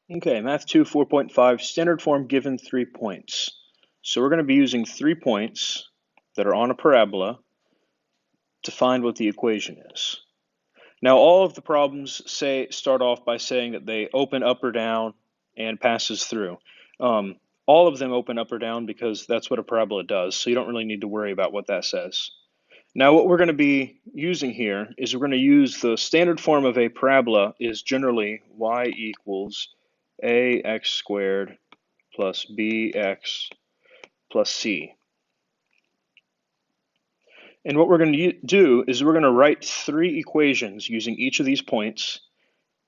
Okay, Math 2 4.5, standard form given 3 points. So we're going to be using 3 points that are on a parabola to find what the equation is. Now all of the problems start off by saying that they open up or down and passes through. All of them open up or down because that's what a parabola does, so you don't really need to worry about what that says. Now what we're going to be using here is we're going to use the standard form of a parabola is generally y equals ax squared plus bx plus c. And what we're going to do is we're going to write 3 equations using each of these points,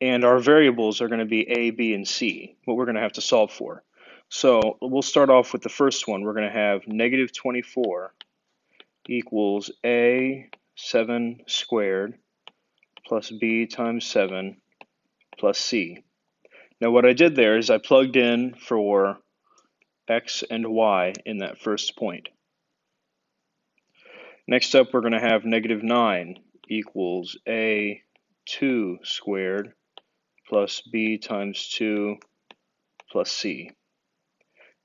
and our variables are going to be a, b, and c, what we're going to have to solve for. So we'll start off with the first one. We're going to have negative 24 equals a 7 squared plus b times 7 plus c. Now what I did there is I plugged in for x and y in that first point. Next up, we're going to have negative 9 equals a 2 squared plus b times 2 plus c.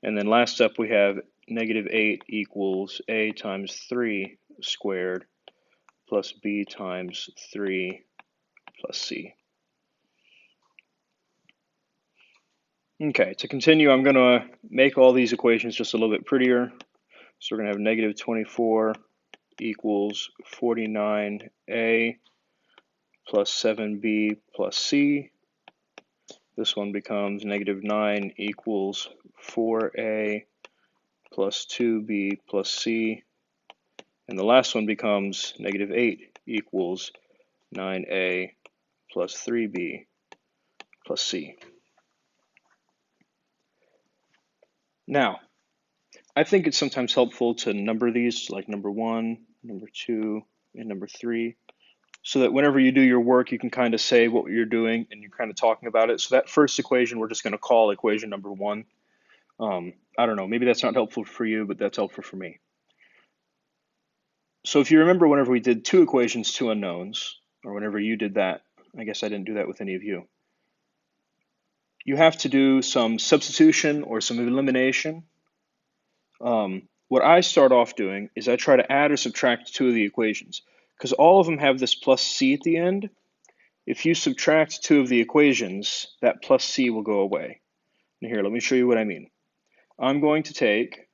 And then last up, we have negative 8 equals a times 3 squared plus b times 3 plus c. Okay, to continue, I'm going to make all these equations just a little bit prettier. So we're going to have negative 24 equals 49a plus 7b plus c. This one becomes negative 9 equals 4a plus 2b plus c. And the last one becomes negative 8 equals 9a plus 3b plus c. Now, I think it's sometimes helpful to number these, like number 1, number 2, and number 3, so that whenever you do your work, you can kind of say what you're doing and you're kind of talking about it. So that first equation, we're just going to call equation number 1. I don't know, maybe that's not helpful for you, but that's helpful for me. So if you remember whenever we did 2 equations, 2 unknowns, or whenever you did that, I guess I didn't do that with any of you, you have to do some substitution or some elimination. What I start off doing is I try to add or subtract 2 of the equations, because all of them have this plus c at the end. If you subtract 2 of the equations, that plus c will go away. Now here, let me show you what I mean. I'm going to take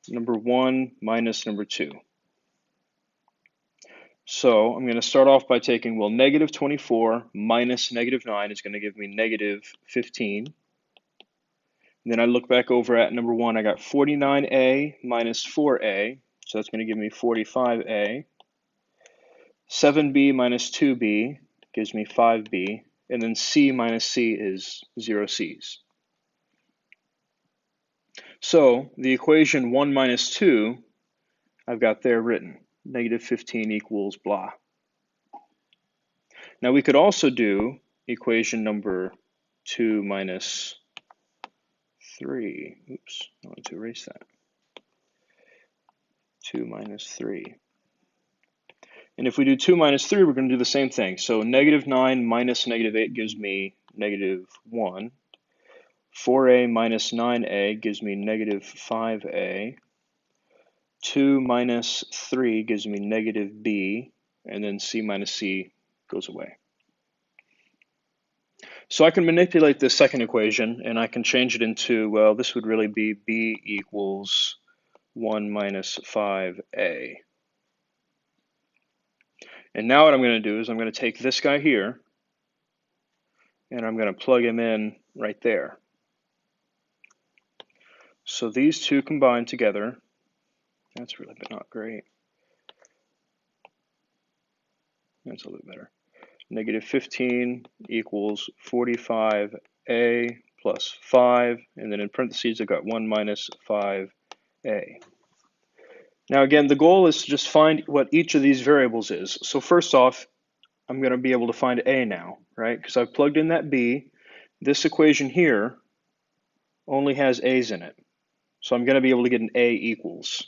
number 1 minus number 2. So I'm going to start off by taking, well, negative 24 minus negative 9 is going to give me negative 15. And then I look back over at number 1, I got 49a minus 4a, so that's going to give me 45a. 7b minus 2b gives me 5b, and then c minus c is 0 c's. So the equation 1 minus 2, I've got there written. Negative 15 equals blah. Now we could also do equation number 2 minus 3. Oops, I want to erase that. 2 minus 3. And if we do 2 minus 3, we're going to do the same thing. So negative 9 minus negative 8 gives me negative 1. 4a minus 9a gives me negative 5a. 2 minus 3 gives me negative b. And then c minus c goes away. So I can manipulate this second equation, and I can change it into, well, this would really be b equals 1 minus 5a. And now what I'm going to do is I'm going to take this guy here, and I'm going to plug him in right there. So these two combine together. That's really not great. That's a little bit better. Negative 15 equals 45a plus 5, and then in parentheses I've got 1 minus 5a. Now again, the goal is to just find what each of these variables is. So first off, I'm going to be able to find a now, right? Because I've plugged in that b. This equation here only has a's in it. So I'm going to be able to get an a equals.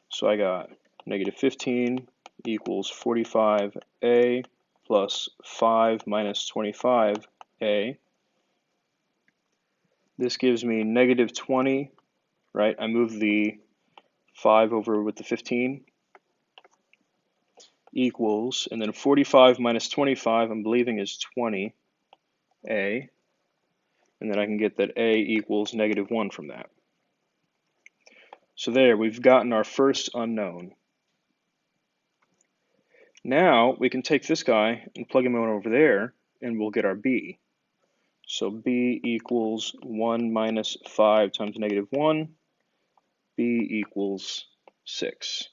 So I got negative 15 equals 45a plus 5 minus 25 A. This gives me negative 20, right? I move the 5 over with the 15, equals, and then 45 minus 25, I'm believing is 20A. And then I can get that A equals negative 1 from that. So there, we've gotten our first unknown. Now we can take this guy and plug him in over there, and we'll get our B. So B equals 1 minus 5 times negative 1. B equals 6.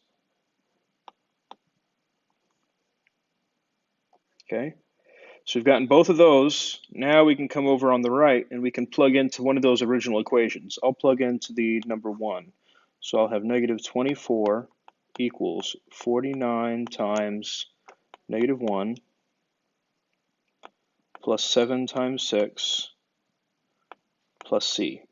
Okay, so we've gotten both of those. Now we can come over on the right and we can plug into one of those original equations. I'll plug into the number 1. So I'll have negative 24 equals 49 times negative 1 plus 7 times 6 plus C.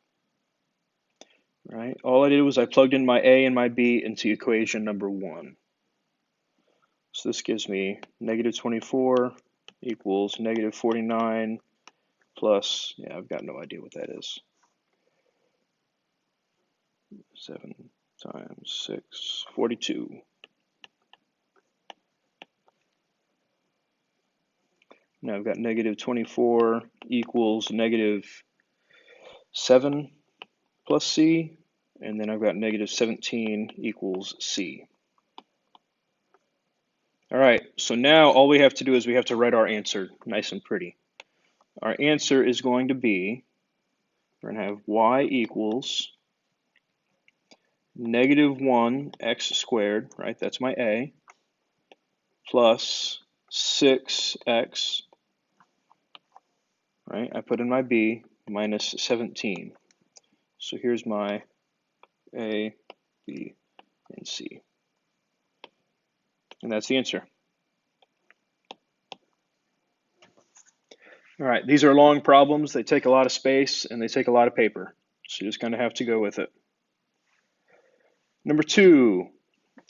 Right? All I did was I plugged in my A and my B into equation number 1. So this gives me negative 24 equals negative 49 plus, yeah, I've got no idea what that is. 7 times 6, 42. Now I've got negative 24 equals negative 7 plus C, and then I've got negative 17 equals C. All right, so now all we have to do is we have to write our answer nice and pretty. Our answer is going to be, we're going to have y equals negative 1x squared, right, that's my A, plus 6x, right, I put in my B, minus 17. So here's my A, B, and C. And that's the answer. All right, these are long problems. They take a lot of space and they take a lot of paper. So you just kind of have to go with it. Number 2,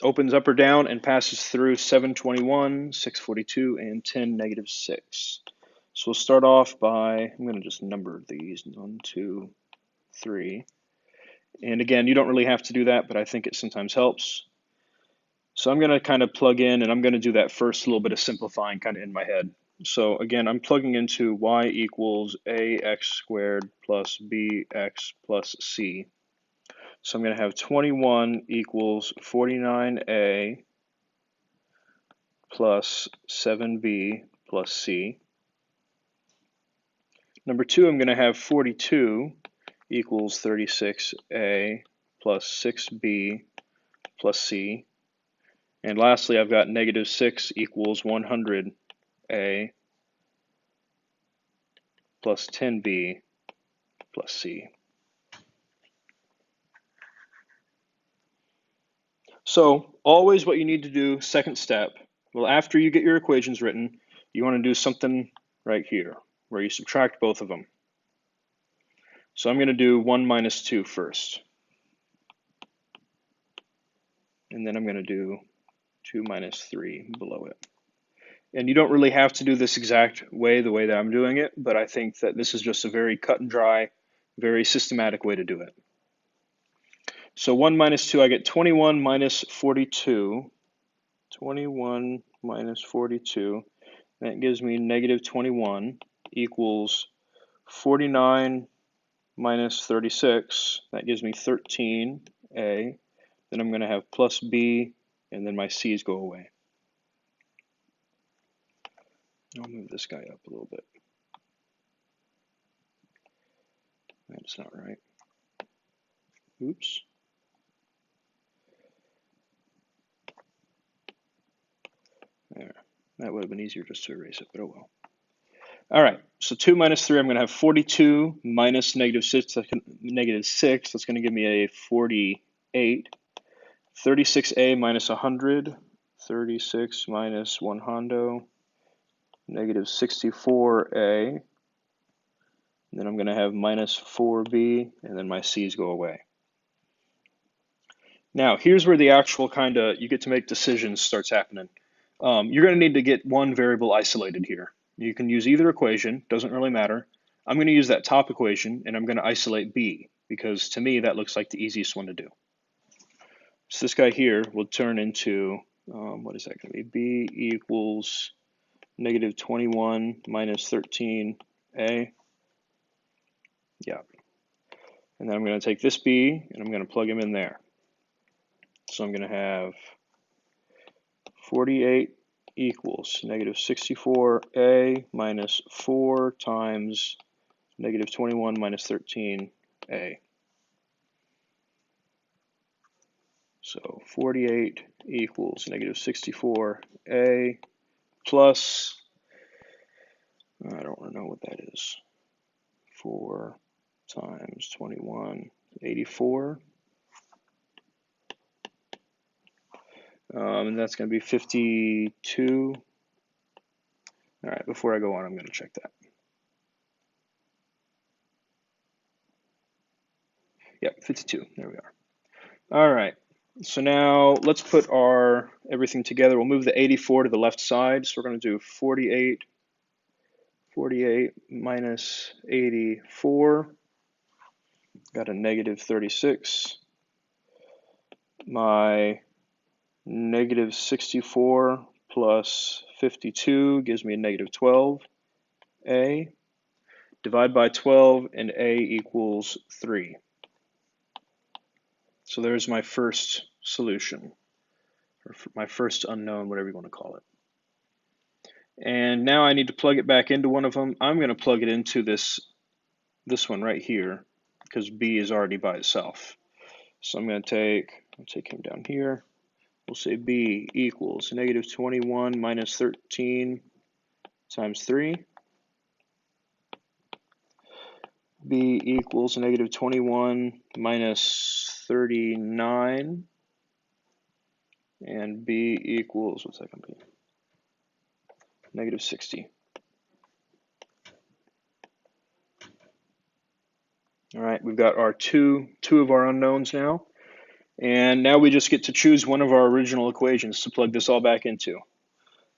opens up or down and passes through 721, 642, and 10, negative 6. So we'll start off by, I'm going to just number these, 1, 2, 3. And again, you don't really have to do that, but I think it sometimes helps. So I'm going to kind of plug in, and I'm going to do that first little bit of simplifying kind of in my head. So again, I'm plugging into y equals ax squared plus bx plus c. So I'm going to have 21 equals 49a plus 7b plus c. Number 2, I'm going to have 42 equals 36a plus 6b plus c. And lastly, I've got negative 6 equals 100a plus 10b plus c. So always what you need to do, second step, well, after you get your equations written, you want to do something right here, where you subtract both of them. So I'm going to do 1 minus 2 first. And then I'm going to do 2 minus 3 below it. And you don't really have to do this exact way, the way that I'm doing it, but I think that this is just a very cut and dry, very systematic way to do it. So 1 minus 2, I get 21 minus 42. 21 minus 42, that gives me negative 21 equals 49 minus 36, that gives me 13a. Then I'm going to have plus b, and then my c's go away. I'll move this guy up a little bit. That's not right. Oops. There. That would have been easier just to erase it, but oh well. All right, so 2 minus 3, I'm going to have 42 minus negative 6, that's going to give me a 48. 36a minus 100, 36 minus 100, negative 64a. And then I'm going to have minus 4b, and then my c's go away. Now, here's where the actual you get to make decisions starts happening. You're going to need to get one variable isolated here. You can use either equation, doesn't really matter. I'm going to use that top equation, and I'm going to isolate b, because to me that looks like the easiest one to do. So this guy here will turn into, what is that going to be? B equals negative 21 minus 13a. Yeah. And then I'm going to take this b, and I'm going to plug him in there. So I'm going to have 48 equals negative 64a minus 4 times negative 21 minus 13a. So 48 equals negative 64a plus, I don't know what that is, 4 times 21, 84. And that's going to be 52. All right, before I go on, I'm going to check that. Yep, 52. There we are. All right. So now let's put our everything together. We'll move the 84 to the left side. So we're going to do 48 minus 84. Got a negative 36. My negative 64 plus 52 gives me a negative 12a. Divide by 12, and a equals 3. So there's my first solution, or my first unknown, whatever you want to call it. And now I need to plug it back into one of them. I'm going to plug it into this one right here, because b is already by itself. So I'm going to take him down here. We'll say b equals negative 21 minus 13 times 3. b equals negative 21 minus 39. And b equals, what's that going to be? Negative 60. All right, we've got our two of our unknowns now. And now we just get to choose one of our original equations to plug this all back into.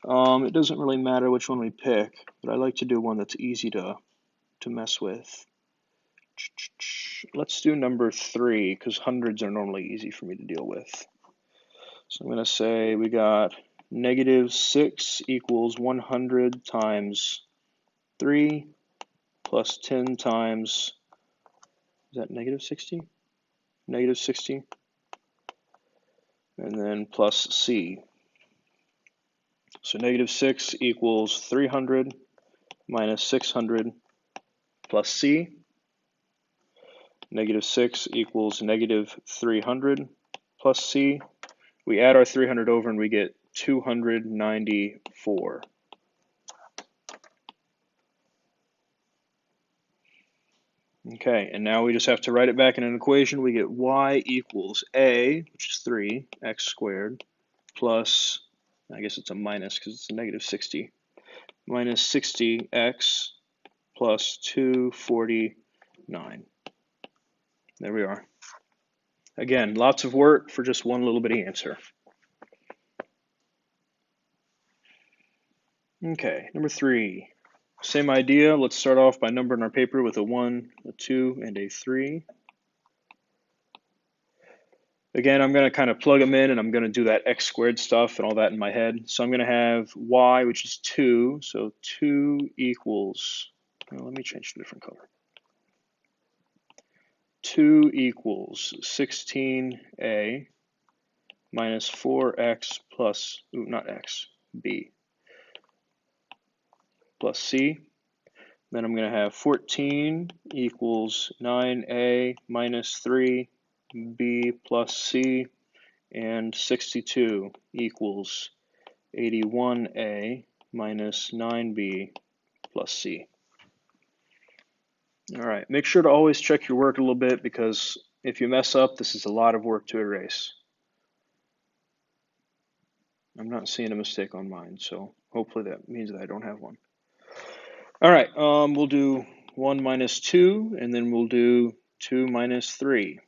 It doesn't really matter which one we pick, but I like to do one that's easy to mess with. Let's do number 3, because hundreds are normally easy for me to deal with. So I'm going to say we got negative 6 equals 100 times 3 plus 10 times, is that negative 60? Negative 60. And then plus c. So negative 6 equals 300 minus 600 plus c. Negative 6 equals negative 300 plus c. We add our 300 over and we get 294. Okay, and now we just have to write it back in an equation. We get y equals a, which is 3, x squared, plus, I guess it's a minus because it's a negative 60, minus 60x plus 249. There we are. Again, lots of work for just one little bitty answer. Okay, number 3. Same idea. Let's start off by numbering our paper with a 1, a 2, and a 3. Again, I'm going to kind of plug them in, and I'm going to do that x squared stuff and all that in my head. So I'm going to have y, which is 2. So 2 equals, well, let me change to a different color. 2 equals 16a minus 4x plus, not x, b, plus c. Then I'm going to have 14 equals 9a minus 3b plus c, and 62 equals 81a minus 9b plus c. All right, make sure to always check your work a little bit, because if you mess up, this is a lot of work to erase. I'm not seeing a mistake on mine, so hopefully that means that I don't have one. All right, we'll do 1 minus 2, and then we'll do 2 minus 3.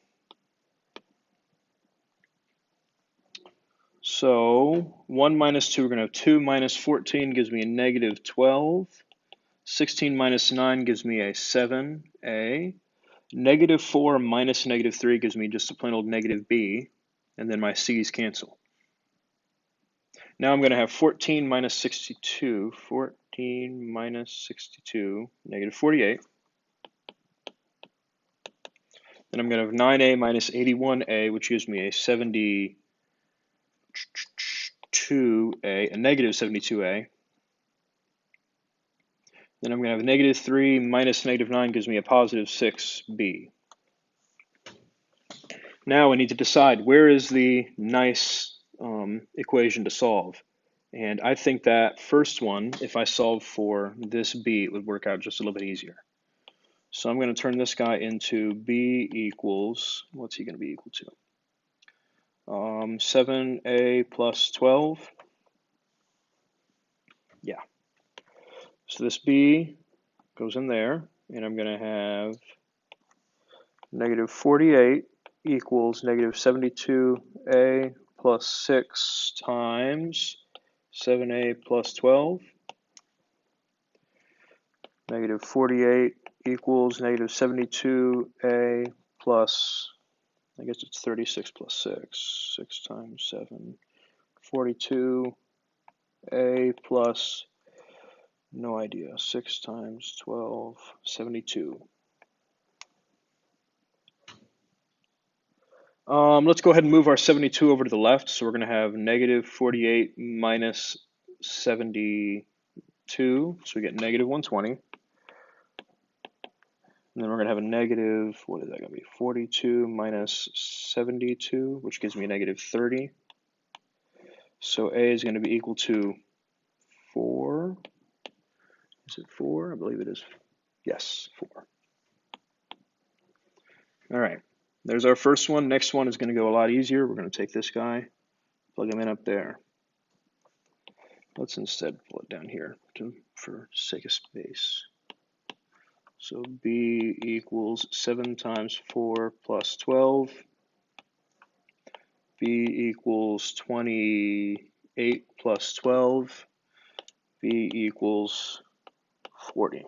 So 1 minus 2, we're going to have 2 minus 14 gives me a negative 12. 16 minus 9 gives me a 7a. Negative 4 minus negative 3 gives me just a plain old negative b. And then my c's cancel. Now I'm going to have 14 minus 62. 14 minus 62, negative 48. Then I'm going to have 9a minus 81a, which gives me a 72a, a negative 72a. Then I'm going to have negative 3 minus negative 9 gives me a positive 6b. Now I need to decide where is the nice equation to solve. And I think that first one, if I solve for this b, it would work out just a little bit easier. So I'm going to turn this guy into b equals, what's he going to be equal to? 7a plus 12. Yeah. So this b goes in there, and I'm going to have negative 48 equals negative 72a plus 6 times 7a plus 12. Negative 48 equals negative 72a plus, I guess it's 36 plus 6. 6 times 7, 42a plus, no idea, 6 times 12, 72. Let's go ahead and move our 72 over to the left. So we're going to have negative 48 minus 72. So we get negative 120. And then we're going to have a negative, what is that going to be? 42 minus 72, which gives me a negative 30. So a is going to be equal to 4. Is it 4? I believe it is. Yes, 4. All right. There's our first one. Next one is going to go a lot easier. We're going to take this guy, plug him in up there. Let's instead pull it down here for sake of space. So b equals 7 times 4 plus 12. b equals 28 plus 12. b equals 40.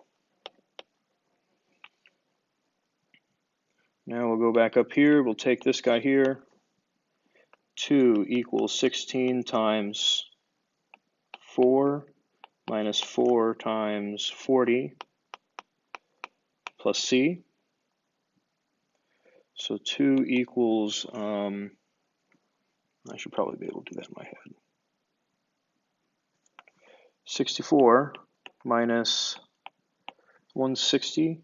Now we'll go back up here. We'll take this guy here. 2 equals 16 times 4 minus 4 times 40 plus c. So 2 equals, I should probably be able to do that in my head. 64 minus 160. Is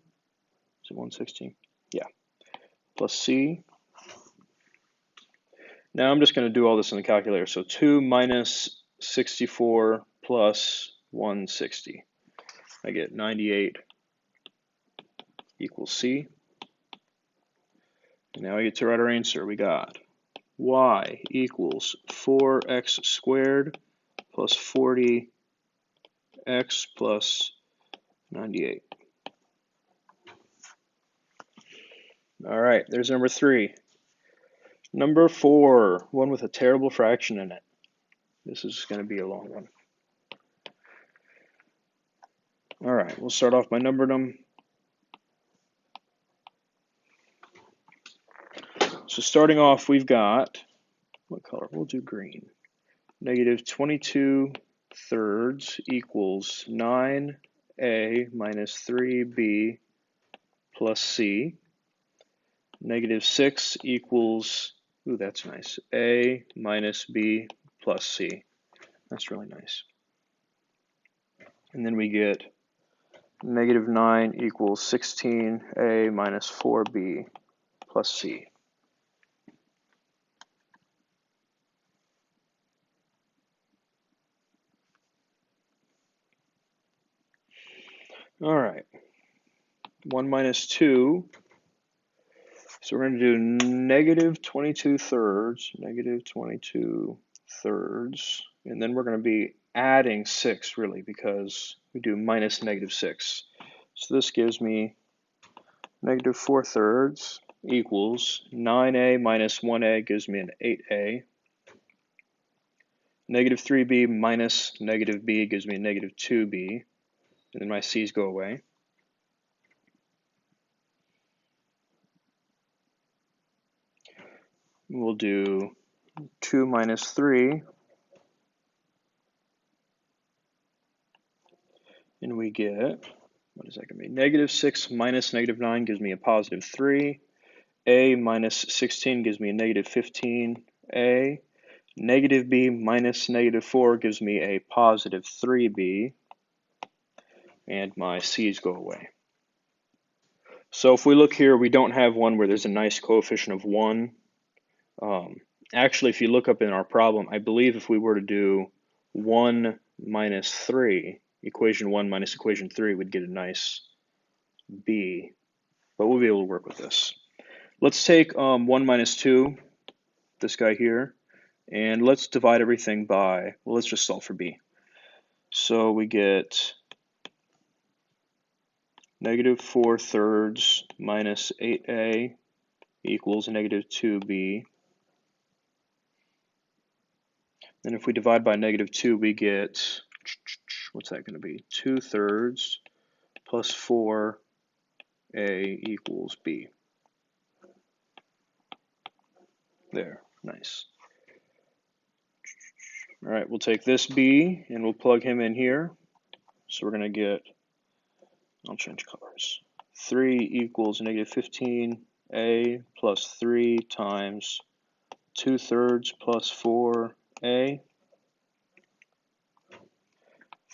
it 160? Yeah. Plus c. Now I'm just going to do all this in the calculator. So 2 minus 64 plus 160. I get 98 equals c. And now we get to write our answer. We got y equals 4x squared plus 40x plus 98. All right, there's number 3. Number 4, one with a terrible fraction in it. This is going to be a long one. All right, we'll start off by numbering them. So starting off, we've got, what color? We'll do green. Negative 22 thirds equals 9a minus 3b plus c. Negative 6 equals, ooh, that's nice, a minus b plus c. That's really nice. And then we get negative 9 equals 16a minus 4b plus c. All right, 1 minus 2. So we're going to do negative 22 thirds, negative 22 thirds, and then we're going to be adding 6, really, because we do minus negative 6. So this gives me negative 4 thirds equals 9a minus 1a gives me an 8a. Negative 3b minus negative b gives me a negative 2b, and then my c's go away. We'll do 2 minus 3, and we get, what is that going to be? Negative 6 minus negative 9 gives me a positive 3. A minus 16 gives me a negative 15a. Negative b minus negative 4 gives me a positive 3b, and my c's go away. So if we look here, we don't have one where there's a nice coefficient of 1. Actually, if you look up in our problem, I believe if we were to do 1 minus 3, equation 1 minus equation 3 would get a nice b, but we'll be able to work with this. Let's take 1 minus 2, this guy here, and let's divide everything by, well, let's just solve for b. So we get negative 4/3 minus 8a equals negative 2b. Then if we divide by negative 2, we get, what's that going to be? 2/3 plus 4a equals b. There, nice. All right, we'll take this b and we'll plug him in here. So we're going to get, I'll change colors. 3 equals negative 15a plus 3 times 2/3 plus 4a.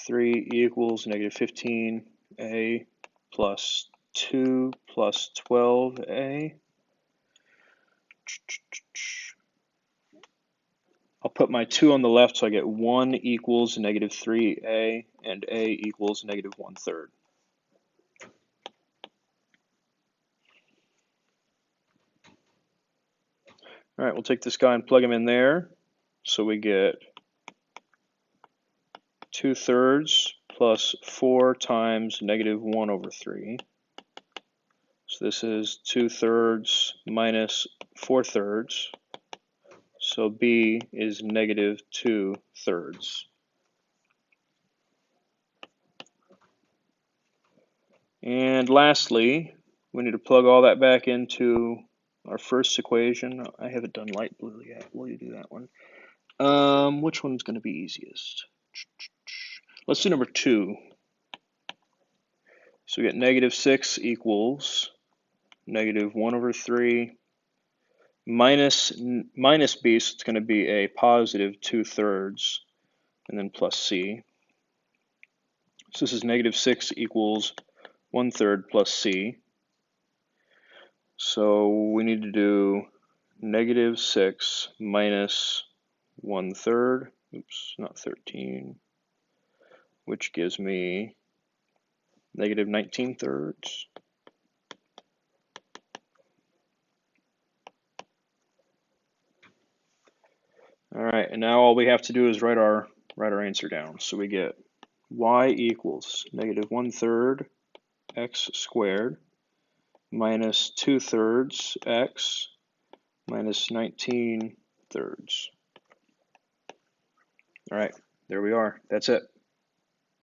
3 equals negative 15a plus 2 plus 12a. I'll put my 2 on the left so I get 1 equals negative 3a and a equals negative 1/3. All right, we'll take this guy and plug him in there. So we get 2/3 plus 4 times negative 1/3. So this is 2/3 minus 4/3. So b is negative 2/3. And lastly, we need to plug all that back into our first equation. I haven't done light blue yet. Will you do that one? Which one's going to be easiest? Let's do number 2. So we get negative 6 equals negative 1/3 minus b, so it's going to be a positive 2/3, and then plus c. So this is negative 6 equals 1/3 plus c. So we need to do negative 6 minus 1/3, oops, not 13, which gives me negative 19/3. All right, and now all we have to do is write our answer down. So we get y equals negative 1/3 x squared minus 2/3 x minus 19/3. All right, there we are. That's it.